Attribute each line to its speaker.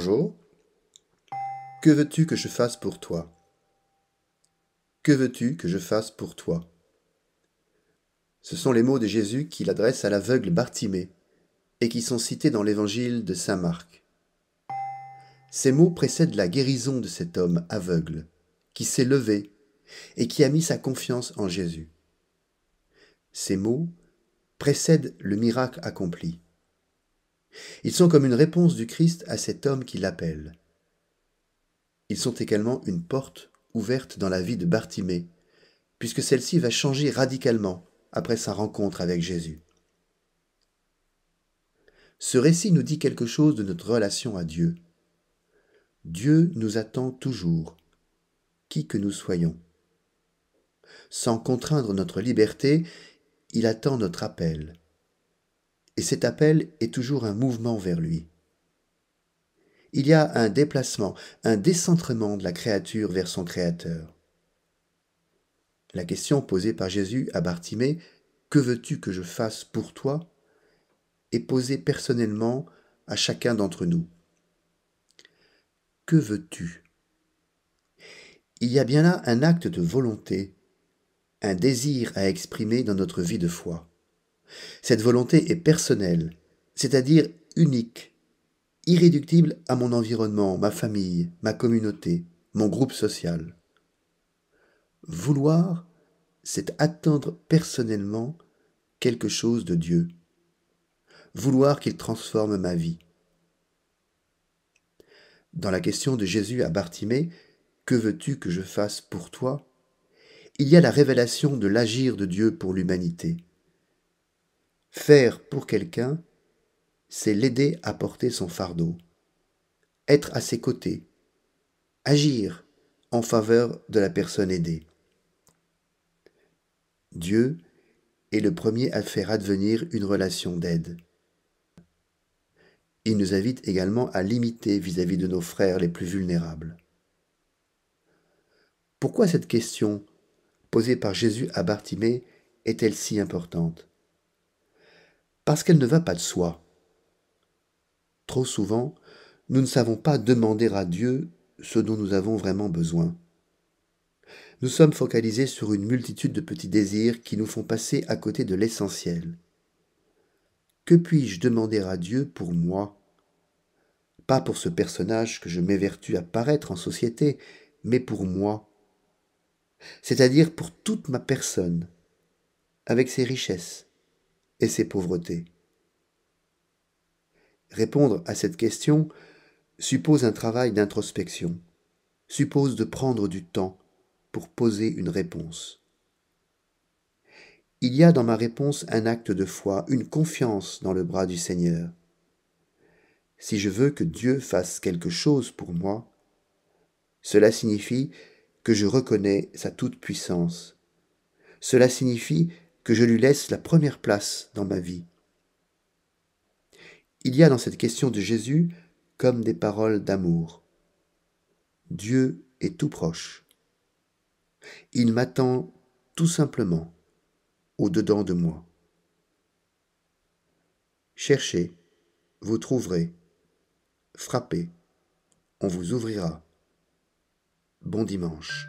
Speaker 1: Bonjour. Que veux-tu que je fasse pour toi? Que veux-tu que je fasse pour toi? Ce sont les mots de Jésus qu'il adresse à l'aveugle Bartimée et qui sont cités dans l'évangile de saint Marc. Ces mots précèdent la guérison de cet homme aveugle qui s'est levé et qui a mis sa confiance en Jésus. Ces mots précèdent le miracle accompli. Ils sont comme une réponse du Christ à cet homme qui l'appelle. Ils sont également une porte ouverte dans la vie de Bartimée, puisque celle-ci va changer radicalement après sa rencontre avec Jésus. Ce récit nous dit quelque chose de notre relation à Dieu. Dieu nous attend toujours, qui que nous soyons. Sans contraindre notre liberté, il attend notre appel. Et cet appel est toujours un mouvement vers lui. Il y a un déplacement, un décentrement de la créature vers son Créateur. La question posée par Jésus à Bartimée, « Que veux-tu que je fasse pour toi ?» est posée personnellement à chacun d'entre nous. Que veux-tu? Il y a bien là un acte de volonté, un désir à exprimer dans notre vie de foi. Cette volonté est personnelle, c'est-à-dire unique, irréductible à mon environnement, ma famille, ma communauté, mon groupe social. Vouloir, c'est attendre personnellement quelque chose de Dieu. Vouloir qu'il transforme ma vie. Dans la question de Jésus à Bartimée, « Que veux-tu que je fasse pour toi ?» il y a la révélation de l'agir de Dieu pour l'humanité. Faire pour quelqu'un, c'est l'aider à porter son fardeau, être à ses côtés, agir en faveur de la personne aidée. Dieu est le premier à faire advenir une relation d'aide. Il nous invite également à l'imiter vis-à-vis de nos frères les plus vulnérables. Pourquoi cette question posée par Jésus à Bartimée est-elle si importante? Parce qu'elle ne va pas de soi. Trop souvent, nous ne savons pas demander à Dieu ce dont nous avons vraiment besoin. Nous sommes focalisés sur une multitude de petits désirs qui nous font passer à côté de l'essentiel. Que puis-je demander à Dieu pour moi? Pas pour ce personnage que je m'évertue à paraître en société, mais pour moi. C'est-à-dire pour toute ma personne, avec ses richesses et ses pauvretés. Répondre à cette question suppose un travail d'introspection, suppose de prendre du temps pour poser une réponse. Il y a dans ma réponse un acte de foi, une confiance dans le bras du Seigneur. Si je veux que Dieu fasse quelque chose pour moi, cela signifie que je reconnais sa toute-puissance. Cela signifie que je lui laisse la première place dans ma vie. Il y a dans cette question de Jésus comme des paroles d'amour. Dieu est tout proche. Il m'attend tout simplement au-dedans de moi. Cherchez, vous trouverez. Frappez, on vous ouvrira. Bon dimanche.